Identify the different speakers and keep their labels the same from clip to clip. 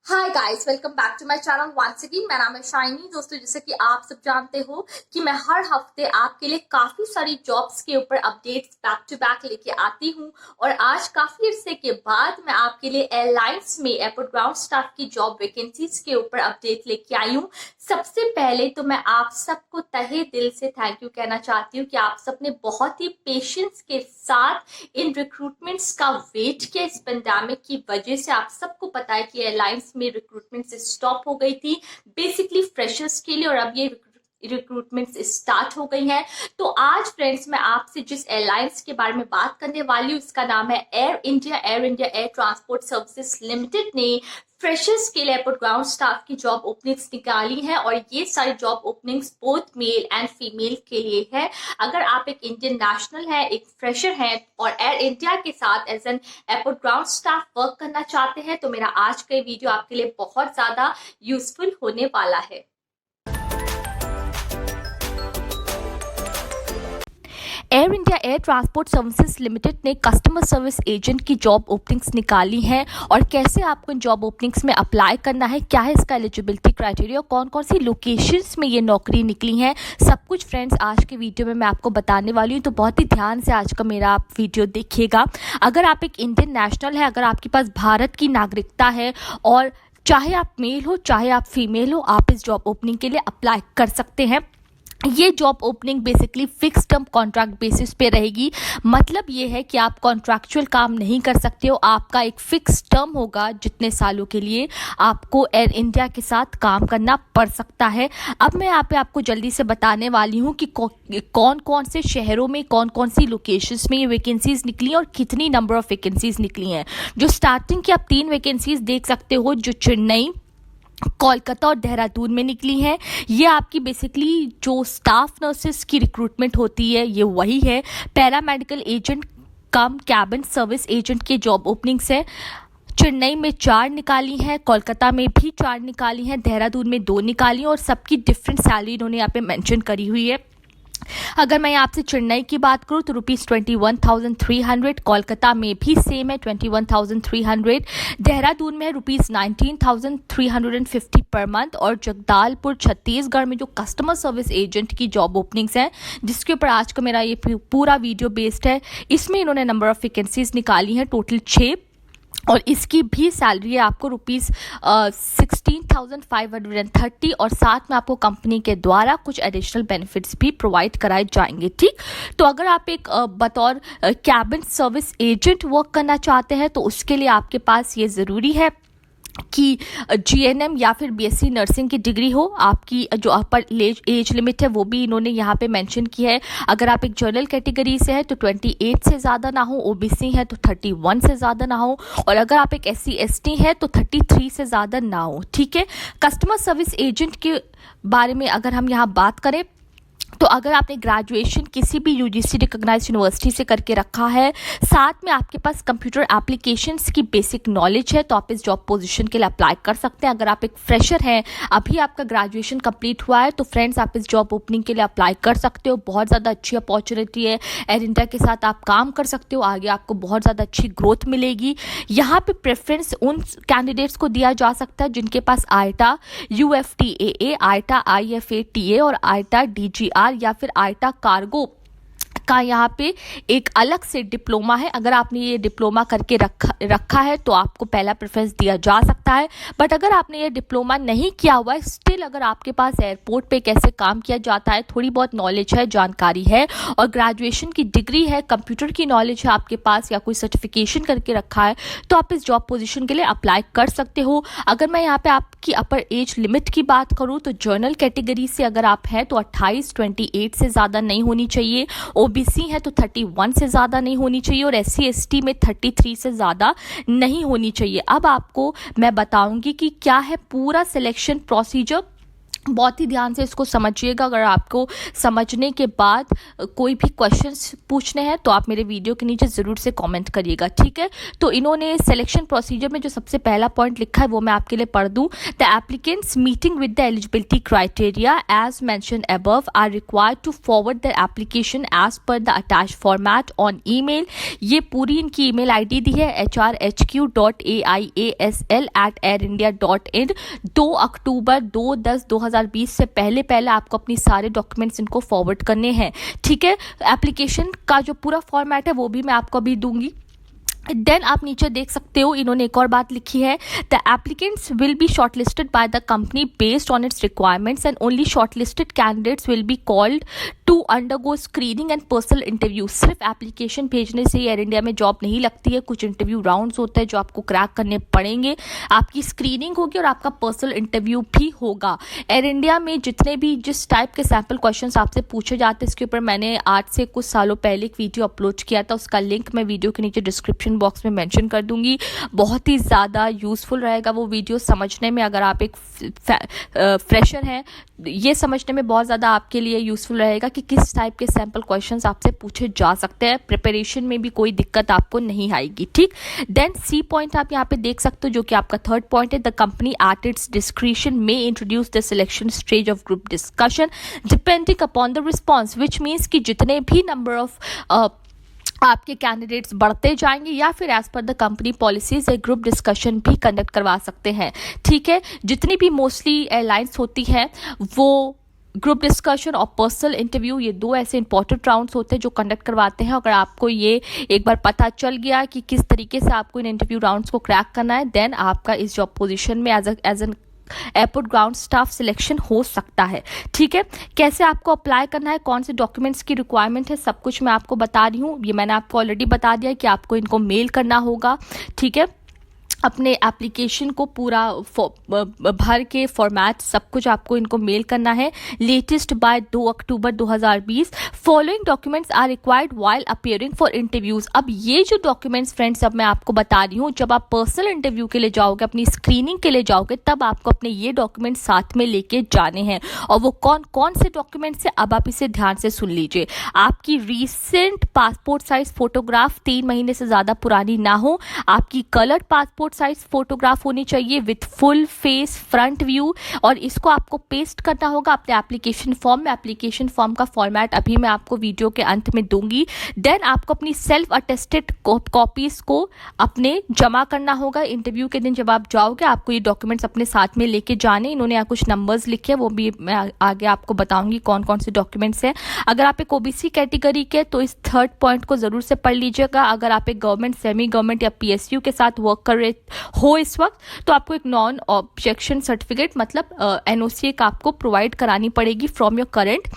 Speaker 1: Hi guys, welcome back to my channel once again. मेरा नाम है शाइनी। दोस्तों, जैसे कि आप सब जानते हो कि मैं हर हफ्ते आपके लिए काफी सारी जॉब्स के ऊपर अपडेट्स बैक टू बैक लेके आती हूँ। और आज काफी अरसे के बाद मैं आपके लिए एयरलाइंस में एयरपोर्ट ग्राउंड स्टाफ की जॉब वैकेंसीज के ऊपर अपडेट लेके आई हूँ। सबसे पहले तो मैं आप सबको तहे दिल से थैंक यू कहना चाहती हूँ कि आप सबने बहुत ही पेशेंस के साथ इन रिक्रूटमेंट्स का वेट किया। इस पेंडेमिक की वजह से आप सबको पता है कि एयरलाइंस में रिक्रूटमेंट से स्टॉप हो गई थी बेसिकली फ्रेशर्स के लिए, और अब ये रिक्रूटमेंट स्टार्ट हो गई है। तो आज फ्रेंड्स मैं आपसे जिस एयरलाइंस के बारे में बात करने वाली हूँ इसका नाम है air India. Air transport services limited ने फ्रेशर्स के लिए एयरपोर्ट ग्राउंड स्टाफ की जॉब ओपनिंग्स निकाली हैं, और ये सारी job openings both male and female के लिए है। अगर आप एक इंडियन नेशनल है, एक फ्रेशर है और एयर इंडिया के साथ as an airport ground staff work करना चाहते हैं, तो मेरा आज का वीडियो आपके लिए बहुत ज्यादा यूजफुल होने वाला है।
Speaker 2: Air India air transport services limited ने कस्टमर सर्विस एजेंट की जॉब ओपनिंग्स निकाली हैं, और कैसे आपको इन जॉब ओपनिंग्स में अप्लाई करना है, क्या है इसका एलिजिबिलिटी क्राइटेरिया, कौन कौन सी लोकेशंस में ये नौकरी निकली हैं, सब कुछ फ्रेंड्स आज के वीडियो में मैं आपको बताने वाली हूँ। तो बहुत ही ध्यान से आज का मेरा आप वीडियो देखिएगा। अगर आप एक इंडियन नेशनल है, अगर आपके पास भारत की नागरिकता है और चाहे आप मेल हो चाहे आप फीमेल हो, आप इस जॉब ओपनिंग के लिए अप्लाई कर सकते हैं। ये job opening basically fix term contract basis पे रहेगी। मतलब ये है कि आप कॉन्ट्रैक्चुअल काम नहीं कर सकते हो, आपका एक फिक्स टर्म होगा जितने सालों के लिए आपको एयर इंडिया के साथ काम करना पड़ सकता है। अब मैं यहाँ पे आपको जल्दी से बताने वाली हूँ कि कौन कौन से शहरों में कौन कौन सी लोकेशंस में ये वैकेंसीज निकली और कितनी नंबर ऑफ वैकेंसीज निकली हैं। जो स्टार्टिंग की आप 3 वैकेंसीज देख सकते हो, जो चेन्नई, कोलकाता और देहरादून में निकली है। ये आपकी बेसिकली जो स्टाफ नर्सेस की रिक्रूटमेंट होती है ये वही है। पैरामेडिकल एजेंट कम कैबिन सर्विस एजेंट के जॉब ओपनिंग्स है। चेन्नई में 4 निकाली हैं, कोलकाता में भी 4 निकाली हैं, देहरादून में 2 निकाली हैं, और सबकी डिफरेंट सैलरी इन्होंने यहाँ पे मेंशन करी हुई है। अगर मैं आपसे चेन्नई की बात करूँ तो ₹21,300, कोलकाता में भी सेम है 21,300, देहरादून में है ₹19,350 पर मंथ, और जगदालपुर छत्तीसगढ़ में जो कस्टमर सर्विस एजेंट की जॉब ओपनिंग्स हैं जिसके ऊपर आज का मेरा ये पूरा वीडियो बेस्ड है, इसमें इन्होंने नंबर ऑफ वैकेंसीज निकाली हैं टोटल 6, और इसकी भी सैलरी है आपको ₹16,530, और साथ में आपको कंपनी के द्वारा कुछ एडिशनल बेनिफिट्स भी प्रोवाइड कराए जाएंगे। ठीक, तो अगर आप एक बतौर कैबिन सर्विस एजेंट वर्क करना चाहते हैं तो उसके लिए आपके पास ये ज़रूरी है कि जीएनएम या फिर बीएससी नर्सिंग की डिग्री हो। आपकी जो अपर एज लिमिट है वो भी इन्होंने यहाँ पे मेंशन की है। अगर आप एक जनरल कैटेगरी से है तो 28 से ज़्यादा ना हो, ओबीसी है तो 31 से ज़्यादा ना हो, और अगर आप एक SC ST है तो 33 से ज़्यादा ना हो। ठीक है। कस्टमर सर्विस एजेंट के बारे में अगर हम यहाँ बात करें तो अगर आपने ग्रेजुएशन किसी भी यूजीसी रिकॉग्नाइज्ड यूनिवर्सिटी से करके रखा है, साथ में आपके पास कंप्यूटर एप्लीकेशंस की बेसिक नॉलेज है, तो आप इस जॉब पोजीशन के लिए अप्लाई कर सकते हैं। अगर आप एक फ्रेशर हैं, अभी आपका ग्रेजुएशन कंप्लीट हुआ है, तो फ्रेंड्स आप इस जॉब ओपनिंग के लिए अप्लाई कर सकते हो। बहुत ज़्यादा अच्छी अपॉर्चुनिटी है, एयर इंडिया के साथ आप काम कर सकते हो, आगे आपको बहुत ज़्यादा अच्छी ग्रोथ मिलेगी। यहाँ पे प्रेफरेंस उन कैंडिडेट्स को दिया जा सकता है जिनके पास आईटा UFTAA, आईटा IFATA और आईटा DGR या फिर आईटा कार्गो का यहाँ पे एक अलग से डिप्लोमा है। अगर आपने ये डिप्लोमा करके रखा है तो आपको पहला प्रेफरेंस दिया जा सकता है। बट अगर आपने ये डिप्लोमा नहीं किया हुआ है, स्टिल अगर आपके पास एयरपोर्ट पे कैसे काम किया जाता है थोड़ी बहुत नॉलेज है, जानकारी है, और ग्रेजुएशन की डिग्री है, कंप्यूटर की नॉलेज है आपके पास, या कोई सर्टिफिकेशन करके रखा है, तो आप इस जॉब पोजीशन के लिए अप्लाई कर सकते हो। अगर मैं यहाँ पे आपकी अपर एज लिमिट की बात करूँ तो जनरल कैटेगरी से अगर आप हैं तो 28 से ज़्यादा नहीं होनी चाहिए, ओबीसी है तो 31 से ज़्यादा नहीं होनी चाहिए, और SC ST में 33 से ज़्यादा नहीं होनी चाहिए। अब आपको मैं बताऊंगी कि क्या है पूरा सिलेक्शन प्रोसीजर बहुत ही ध्यान से इसको समझिएगा। अगर आपको समझने के बाद कोई भी क्वेश्चंस पूछने हैं तो आप मेरे वीडियो के नीचे ज़रूर से कमेंट करिएगा, ठीक है। तो इन्होंने सिलेक्शन प्रोसीजर में जो सबसे पहला पॉइंट लिखा है वो मैं आपके लिए पढ़ दूं। The applicants meeting with the eligibility criteria as mention above are required to forward the application as per the attach format on email. ये पूरी इनकी ईमेल आईडी दी है hrhq.aiasl@airindia.in। 2 अक्टूबर 2/10/2020 से पहले आपको अपनी सारे डॉक्यूमेंट्स इनको फॉरवर्ड करने हैं, ठीक है। एप्लीकेशन का जो पूरा फॉर्मेट है वो भी मैं आपको अभी दूंगी। देन आप नीचे देख सकते हो इन्होंने एक और बात लिखी है, the applicants will be shortlisted by the company based on its requirements and only shortlisted candidates will be called to undergo screening and personal interview. सिर्फ एप्लीकेशन भेजने से एयर इंडिया में जॉब नहीं लगती है, कुछ इंटरव्यू राउंड्स होते हैं जो आपको क्रैक करने पड़ेंगे। आपकी स्क्रीनिंग होगी और आपका पर्सनल इंटरव्यू भी होगा। एयर इंडिया में जितने भी जिस टाइप के सैम्पल क्वेश्चंस आपसे पूछे जाते हैं इसके ऊपर मैंने आज से कुछ सालों पहले एक वीडियो अपलोड किया था, उसका लिंक मैं वीडियो के नीचे डिस्क्रिप्शन बॉक्स में मेंशन कर दूंगी। बहुत ही ज़्यादा यूज़फुल रहेगा वो वीडियो समझने में। अगर आप एक फ्रेशर हैं ये समझने में बहुत ज़्यादा आपके लिए यूज़फुल रहेगा कि किस टाइप के सैम्पल क्वेश्चंस आपसे पूछे जा सकते हैं। प्रिपरेशन में भी कोई दिक्कत आपको नहीं आएगी, ठीक। देन सी पॉइंट आप यहाँ पे देख सकते हो जो कि आपका थर्ड पॉइंट है, the company at its discretion may introduce the selection stage of group discussion depending upon the response, which means कि जितने भी नंबर ऑफ आपके कैंडिडेट्स बढ़ते जाएंगे या फिर as per the company policies एक ग्रुप डिस्कशन भी कंडक्ट करवा सकते हैं, ठीक है। जितनी भी मोस्टली एयरलाइंस होती है वो ग्रुप डिस्कशन और पर्सनल इंटरव्यू ये 2 ऐसे इंपॉर्टेंट राउंड्स होते हैं जो कंडक्ट करवाते हैं। अगर आपको ये एक बार पता चल गया कि किस तरीके से आपको इन इंटरव्यू राउंड्स को क्रैक करना है, देन आपका इस जॉब पोजीशन में as an airport ground staff selection हो सकता है, ठीक है। कैसे आपको अप्लाई करना है, कौन से डॉक्यूमेंट्स की रिक्वायरमेंट है, सब कुछ मैं आपको बता रही हूँ। ये मैंने आपको ऑलरेडी बता दिया कि आपको इनको मेल करना होगा, ठीक है। अपने एप्लीकेशन को पूरा भर के फॉर्मेट सब कुछ आपको इनको मेल करना है latest by 2 October 2020। Following documents are required while appearing for interviews. अब ये जो डॉक्यूमेंट्स फ्रेंड्स अब मैं आपको बता रही हूँ, जब आप पर्सनल इंटरव्यू के लिए जाओगे, अपनी स्क्रीनिंग के लिए जाओगे, तब आपको अपने ये डॉक्यूमेंट्स साथ में लेके जाने हैं। और वो कौन कौन से डॉक्यूमेंट्स है अब आप इसे ध्यान से सुन लीजिए। आपकी रीसेंट पासपोर्ट साइज फोटोग्राफ 3 महीने से ज़्यादा पुरानी ना हो। आपकी कलर्ड पासपोर्ट साइज फोटोग्राफ होनी चाहिए with full face front view, और इसको आपको पेस्ट करना होगा अपने एप्लीकेशन फॉर्म में। एप्लीकेशन फॉर्म का फॉर्मेट अभी मैं आपको वीडियो के अंत में दूंगी। देन आपको अपनी सेल्फ अटेस्टेड कॉपीज को अपने जमा करना होगा। इंटरव्यू के दिन जब आप जाओगे आपको ये डॉक्यूमेंट्स अपने साथ में लेके जाने। इन्होंने यहाँ कुछ नंबर्स लिखे, वो भी मैं आगे आपको बताऊंगी कौन कौन से डॉक्यूमेंट्स हैं। अगर आप एक ओबीसी कैटेगरी के तो इस थर्ड पॉइंट को जरूर से पढ़ लीजिएगा। अगर आप एक गवर्नमेंट, सेमी गवर्नमेंट या पीएसयू के साथ वर्क कर रहे हो इस वक्त, तो आपको एक नॉन ऑब्जेक्शन सर्टिफिकेट मतलब एनओसी एक आपको प्रोवाइड करानी पड़ेगी फ्रॉम योर करंट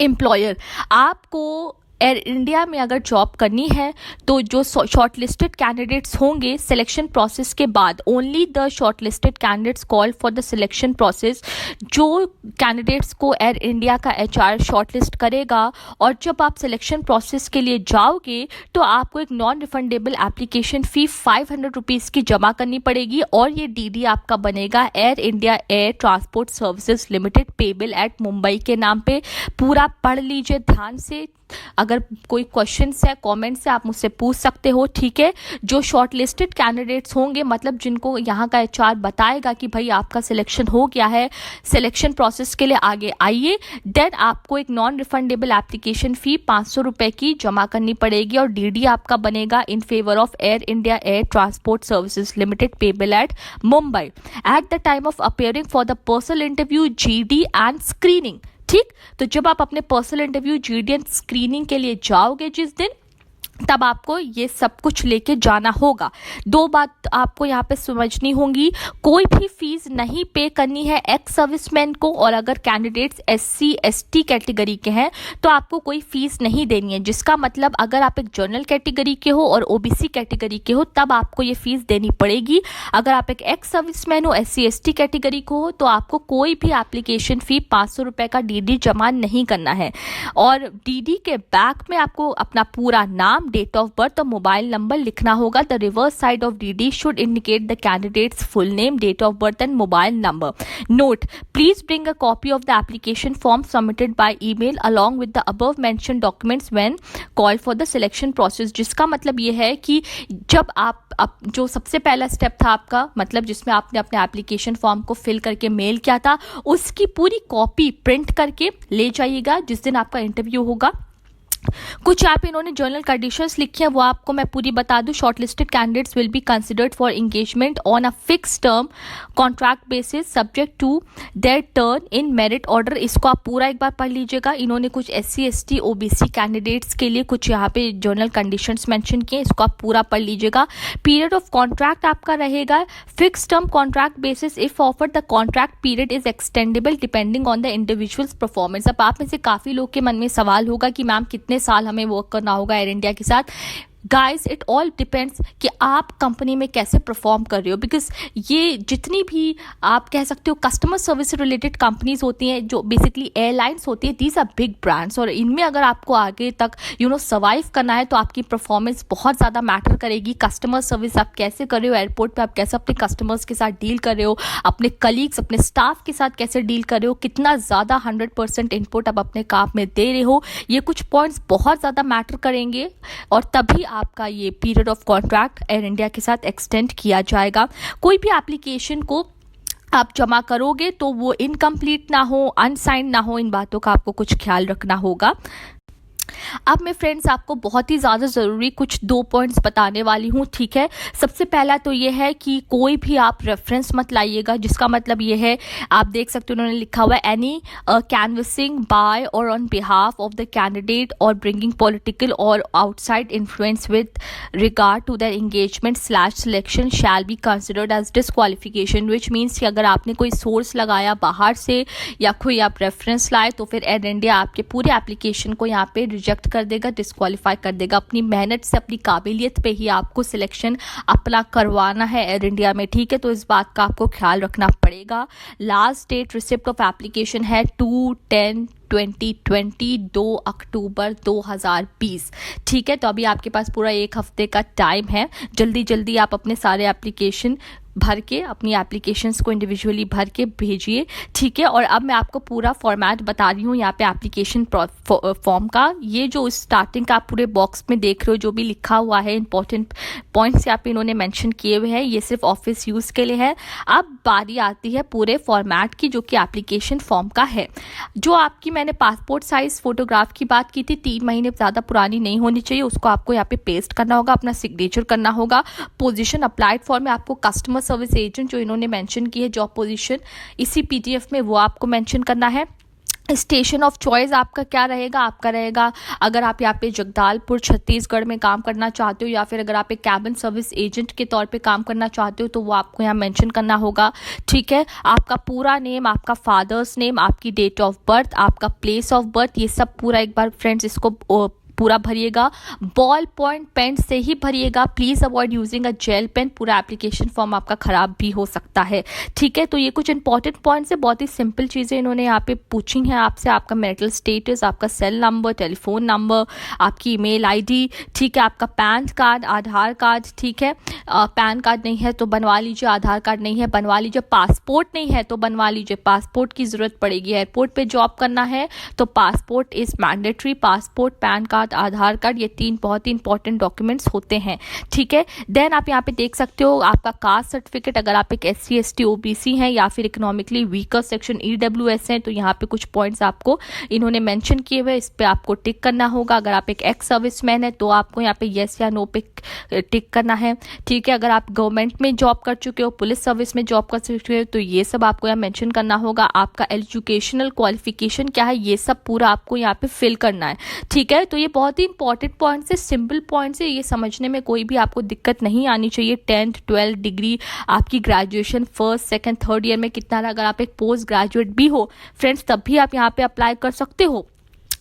Speaker 2: एम्प्लॉयर। आपको एयर इंडिया में अगर जॉब करनी है तो जो शॉर्टलिस्टेड कैंडिडेट्स होंगे सिलेक्शन प्रोसेस के बाद, only the shortlisted candidates call for the selection process, जो कैंडिडेट्स को एयर इंडिया का एचआर शॉर्टलिस्ट करेगा। और जब आप सिलेक्शन प्रोसेस के लिए जाओगे तो आपको एक non refundable application fee 500 rupees की जमा करनी पड़ेगी, और ये डीडी आपका बनेगा air India air transport services limited payable eight Mumbai के नाम पे। पूरा पढ़ लीजिए ध्यान से। अगर कोई क्वेश्चंस है, कमेंट्स है, आप मुझसे पूछ सकते हो, ठीक है। जो शॉर्टलिस्टेड कैंडिडेट्स होंगे मतलब जिनको यहाँ का एचआर बताएगा कि भाई आपका सिलेक्शन हो गया है, सिलेक्शन प्रोसेस के लिए आगे आइए, देन आपको एक नॉन रिफंडेबल एप्लीकेशन फ़ी 500 रुपये की जमा करनी पड़ेगी, और डीडी आपका बनेगा in favour of air India air transport services limited payable eight Mumbai at the time of appearing for the personal interview, GD and screening, ठीक। तो जब आप अपने personal interview, GD and screening के लिए जाओगे जिस दिन, तब आपको ये सब कुछ लेके जाना होगा। 2 बात आपको यहाँ पे समझनी होंगी, कोई भी फीस नहीं पे करनी है एक्स सर्विसमैन को, और अगर कैंडिडेट्स SC ST कैटेगरी के हैं तो आपको कोई फीस नहीं देनी है। जिसका मतलब अगर आप एक जनरल कैटेगरी के हो और ओबीसी कैटेगरी के हो तब आपको ये फीस देनी पड़ेगी। अगर आप एक एक्स सर्विसमैन हो, SC ST कैटेगरी को हो, तो आपको कोई भी एप्लीकेशन फ़ी 500 रुपये का डीडी जमा नहीं करना है। और डीडी के बैक में आपको अपना पूरा नाम नाम, डेट ऑफ बर्थ और मोबाइल नंबर लिखना होगा. The reverse side of DD should indicate the candidates full name, date of birth and mobile number. Note, please bring a copy of the application form submitted by email along with the above mention documents when call for the selection process. जिसका मतलब ये है कि जब आप जो सबसे पहला स्टेप था आपका, मतलब जिसमें आपने अपने एप्लीकेशन फॉर्म को फिल करके मेल किया था, उसकी पूरी कॉपी प्रिंट करके ले जाइएगा जिस दिन आपका इंटरव्यू होगा. कुछ यहाँ पे इन्होंने जनरल कंडीशंस लिखी है, वो आपको मैं पूरी बता दूं. Shortlisted candidates will be considered for engagement on a fix term contract basis subject to their turn in merit order. इसको आप पूरा एक बार पढ़ लीजिएगा. इन्होंने कुछ SC ST OBC कैंडिडेट्स के लिए कुछ यहाँ पे जनरल कंडीशंस मेंशन किए, इसको आप पूरा पढ़ लीजिएगा. पीरियड ऑफ कॉन्ट्रैक्ट आपका रहेगा fix term contract basis. If offered the contract period is extendable depending on the individuals performance. अब आप में से काफ़ी लोग के मन में सवाल होगा कि मैम कितने साल हमें वर्क करना होगा एयर इंडिया के साथ. गाइस, इट ऑल डिपेंड्स कि आप कंपनी में कैसे परफॉर्म कर रहे हो. बिकॉज ये जितनी भी आप कह सकते हो कस्टमर सर्विस से रिलेटेड कंपनीज होती हैं, जो बेसिकली एयरलाइंस होती है, दीज आर बिग ब्रांड्स, और इनमें अगर आपको आगे तक सर्वाइव करना है तो आपकी परफॉर्मेंस बहुत ज़्यादा मैटर करेगी. कस्टमर सर्विस आप कैसे कर रहे हो, एयरपोर्ट पे आप कैसे अपने कस्टमर्स के साथ डील कर रहे हो, अपने कलीग्स अपने स्टाफ के साथ कैसे डील कर रहे हो, कितना ज़्यादा 100% इनपुट आप अपने काम में दे रहे हो, ये कुछ पॉइंट्स बहुत ज़्यादा मैटर करेंगे. और तभी आपका ये period of contract air India के साथ एक्सटेंड किया जाएगा. कोई भी एप्लीकेशन को आप जमा करोगे तो वो इनकम्प्लीट ना हो, अनसाइंड ना हो, इन बातों का आपको कुछ ख्याल रखना होगा. अब मैं फ्रेंड्स आपको बहुत ही ज़्यादा ज़रूरी कुछ 2 पॉइंट्स बताने वाली हूँ, ठीक है. सबसे पहला तो ये है कि कोई भी आप रेफरेंस मत लाइएगा. जिसका मतलब ये है, आप देख सकते हो उन्होंने लिखा हुआ है एनी कैनवसिंग बाय और on behalf of the candidate और ब्रिंगिंग पॉलिटिकल और outside influence with regard to that engagement / selection shall be considered as disqualification. Which means कि अगर आपने कोई सोर्स लगाया बाहर से या कोई आप रेफरेंस लाए तो फिर एयर इंडिया आपके पूरे एप्लीकेशन को यहाँ पे रिजेक्ट कर देगा, डिस्क्वालीफाई कर देगा. अपनी मेहनत से, अपनी काबिलियत पे ही आपको सिलेक्शन अपना करवाना है एयर इंडिया में, ठीक है. तो इस बात का आपको ख्याल रखना पड़ेगा. Last date receipt of application है 2/10/2020, 2 अक्टूबर 2020, ठीक है. तो अभी आपके पास पूरा 1 हफ्ते का टाइम है. जल्दी जल्दी आप अपने सारे एप्लीकेशन भर के, अपनी एप्लीकेशंस को इंडिविजुअली भर के भेजिए, ठीक है. और अब मैं आपको पूरा फॉर्मेट बता रही हूँ यहाँ पे एप्लीकेशन फॉर्म का. ये जो स्टार्टिंग का आप पूरे बॉक्स में देख रहे हो, जो भी लिखा हुआ है, इंपॉर्टेंट पॉइंट्स यहाँ पे इन्होंने मेंशन किए हुए हैं, ये सिर्फ ऑफिस यूज़ के लिए है. अब बारी आती है पूरे फॉर्मेट की, जो कि एप्लीकेशन फॉर्म का है. जो आपकी मैंने पासपोर्ट साइज फोटोग्राफ की बात की थी, 3 महीने ज़्यादा पुरानी नहीं होनी चाहिए. उसको आपको यहाँ पे पेस्ट करना होगा, अपना सिग्नेचर करना होगा. पोजीशन अप्लाइड फॉर में आपको कस्टमर सर्विस एजेंट जो इन्होंने मेंशन की है जॉब पोजीशन, इसी PDF में वो आपको मेंशन करना है. स्टेशन ऑफ चॉइस आपका क्या रहेगा, आपका रहेगा अगर आप यहाँ पे जगदालपुर छत्तीसगढ़ में काम करना चाहते हो, या फिर अगर आप एक कैबिन सर्विस एजेंट के तौर पे काम करना चाहते हो तो वो आपको यहाँ मेंशन करना होगा, ठीक है. आपका पूरा नेम, आपका फादर्स नेम, आपकी डेट ऑफ बर्थ, आपका प्लेस ऑफ बर्थ, ये सब पूरा एक बार फ्रेंड्स इसको पूरा भरिएगा. बॉल पॉइंट पेन से ही भरिएगा. Please avoid using a gel pen. पूरा एप्लीकेशन फॉर्म आपका ख़राब भी हो सकता है, ठीक है. तो ये कुछ इंपॉर्टेंट पॉइंट्स है, बहुत ही सिंपल चीज़ें इन्होंने यहाँ पे पूछी हैं आपसे. आपका मैरिटल स्टेटस, आपका सेल नंबर, टेलीफोन नंबर, आपकी ईमेल ID, ठीक है. आपका पैन कार्ड, आधार कार्ड, ठीक है. पैन कार्ड नहीं है तो बनवा लीजिए, आधार कार्ड नहीं है बनवा लीजिए, पासपोर्ट नहीं है तो बनवा लीजिए, पासपोर्ट की ज़रूरत पड़ेगी. एयरपोर्ट पे जॉब करना है तो passport is mandatory. Passport, pan card, Aadhaar card, ये 3 बहुत ही इंपॉर्टेंट डॉक्यूमेंट्स होते हैं, ठीक है. देन आप यहाँ पे देख सकते हो आपका कास्ट सर्टिफिकेट, अगर आप एक SC ST OBC हैं या फिर इकोनॉमिकली वीकर सेक्शन EWS हैं तो यहाँ पे कुछ पॉइंट्स आपको इन्होंने मेंशन किए हुए, इस पे आपको टिक करना होगा. अगर आप एक एक्स सर्विसमैन है तो आपको यहाँ पे येस या नो पे टिक करना है, ठीक है. अगर आप गवर्नमेंट में जॉब कर चुके हो, पुलिस सर्विस में जॉब कर चुके हो तो ये सब आपको यहाँ मेंशन करना होगा. आपका एजुकेशनल क्वालिफिकेशन क्या है, ये सब पूरा आपको यहाँ पे फिल करना है, ठीक है. तो ये बहुत ही इंपॉर्टेंट पॉइंट्स है, सिंपल पॉइंट्स है, ये समझने में कोई भी आपको दिक्कत नहीं आनी चाहिए. 10th 12th डिग्री, आपकी graduation 1st 2nd 3rd year में कितना, अगर आप एक पोस्ट ग्रेजुएट भी हो फ्रेंड्स तब भी आप यहाँ पे अप्लाई कर सकते हो.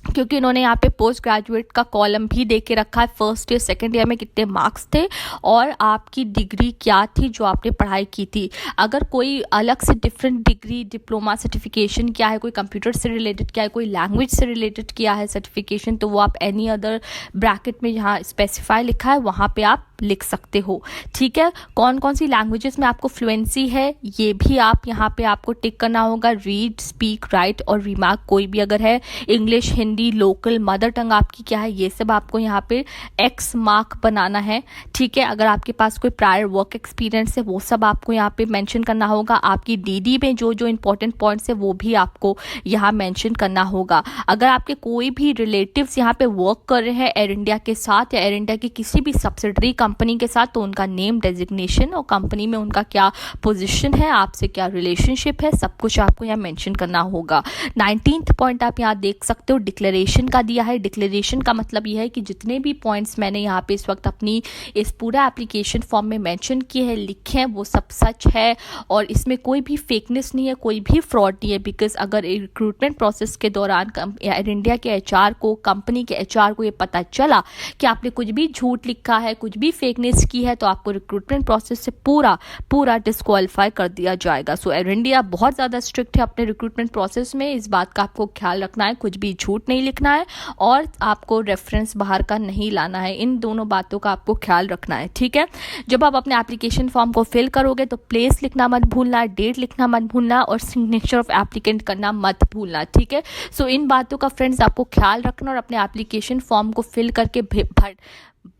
Speaker 2: क्योंकि इन्होंने यहाँ पे पोस्ट ग्रेजुएट का कॉलम भी दे के रखा है, फर्स्ट ईयर सेकंड ईयर में कितने मार्क्स थे और आपकी डिग्री क्या थी जो आपने पढ़ाई की थी। अगर कोई अलग से डिफरेंट डिग्री, डिप्लोमा, सर्टिफिकेशन क्या है, कोई कंप्यूटर से रिलेटेड क्या है, कोई लैंग्वेज से रिलेटेड किया है सर्टिफिकेशन, तो वो आप एनी अदर ब्रैकेट में जहाँ स्पेसिफाई लिखा है वहाँ पे आप लिख सकते हो। ठीक है, कौन कौन सी लैंग्वेजेस में आपको फ्लुएंसी है ये भी आप यहाँ पे आपको टिक करना होगा। रीड, स्पीक, राइट और रिमार्क कोई भी अगर है, English, Hindi, local, mother tongue आपकी क्या है, ये सब आपको यहाँ पे एक्स मार्क बनाना है। ठीक है, अगर आपके पास कोई प्रायर वर्क एक्सपीरियंस है वो सब आपको यहाँ पे मेंशन करना होगा। आपकी डीडी में जो जो इंपॉर्टेंट पॉइंट्स है वो भी आपको यहाँ मेंशन करना होगा। अगर आपके कोई भी रिलेटिव्स यहाँ पे वर्क कर रहे हैं एयर इंडिया के साथ या एयर इंडिया की किसी भी सब्सिडरी कंपनी के साथ, तो उनका नेम, डेजिग्नेशन और कंपनी में उनका क्या पोजीशन है, आपसे क्या रिलेशनशिप है, सब कुछ आपको यहाँ मेंशन करना होगा। 19th पॉइंट आप यहाँ देख सकते हो, डिक्लेरेशन का दिया है। डिक्लेरेशन का मतलब यह है कि जितने भी पॉइंट्स मैंने यहाँ पे इस वक्त अपनी इस पूरा एप्लीकेशन फॉर्म में मेंशन किए हैं, लिखे हैं, वो सब सच है और इसमें कोई भी फेकनेस नहीं है, कोई भी फ्रॉड नहीं है। बिकॉज अगर रिक्रूटमेंट प्रोसेस के दौरान एयर इंडिया के एचआर को, कंपनी के एचआर को ये पता चला कि आपने कुछ भी झूठ लिखा है, कुछ भी फेकनेस की है, तो आपको रिक्रूटमेंट प्रोसेस से पूरा डिस्क्वालीफाई कर दिया जाएगा। सो एयर इंडिया बहुत ज़्यादा स्ट्रिक्ट है अपने रिक्रूटमेंट प्रोसेस में, इस बात का आपको ख्याल रखना है, कुछ भी झूठ नहीं लिखना है और आपको रेफरेंस बाहर का नहीं लाना है। इन दोनों बातों का आपको ख्याल रखना है। ठीक है, जब आप अपने एप्लीकेशन फॉर्म को फिल करोगे तो प्लेस लिखना मत भूलना, डेट लिखना मत भूलना और सिग्नेचर ऑफ एप्लीकेंट करना मत भूलना। ठीक है, सो इन बातों का फ्रेंड्स आपको ख्याल रखना और अपने एप्लीकेशन फॉर्म को फिल करके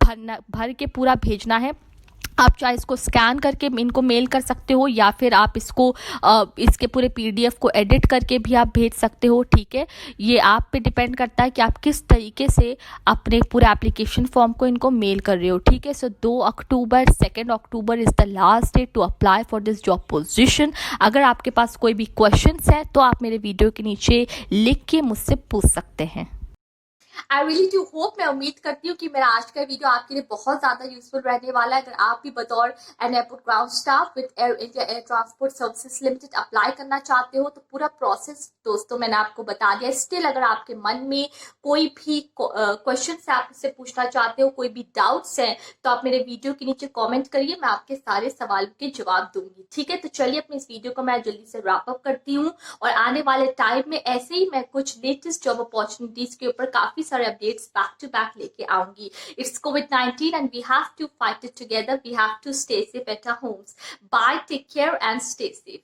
Speaker 2: भर के पूरा भेजना है। आप चाहे इसको स्कैन करके इनको मेल कर सकते हो या फिर आप इसको इसके पूरे पीडीएफ को एडिट करके भी आप भेज सकते हो। ठीक है, ये आप पे डिपेंड करता है कि आप किस तरीके से अपने पूरे एप्लीकेशन फॉर्म को इनको मेल कर रहे हो। ठीक है, so 2 October 2 October is the last date to apply for this job position. अगर आपके पास कोई भी क्वेश्चंस है तो आप मेरे वीडियो के नीचे लिख के मुझसे पूछ सकते हैं।
Speaker 1: आई रियली डू होप, मैं उम्मीद करती हूँ कि मेरा आज का वीडियो आपके लिए बहुत ज़्यादा यूजफुल रहने वाला है। अगर आप भी बतौर N airport ground staff with air India air transport services limited apply करना चाहते हो तो पूरा प्रोसेस दोस्तों मैंने आपको बता दिया। स्टिल अगर आपके मन में कोई भी क्वेश्चन है, आप मुझसे पूछना चाहते हो, कोई भी डाउट्स हैं, तो आप मेरे वीडियो के नीचे कॉमेंट करिए, मैं आपके सारे सवालों के जवाब दूंगी। ठीक है, तो चलिए अपने इस वीडियो को मैं जल्दी से रैप अप करती हूँ और आने वाले टाइम में ऐसे ही मैं कुछ लेटेस्ट जॉब अपॉर्चुनिटीज के ऊपर काफी सारे अपडेट्स बैक टू बैक लेके आऊंगी। It's COVID-19 and we have to fight it together. We have to stay safe at our homes. Bye, take care and stay safe.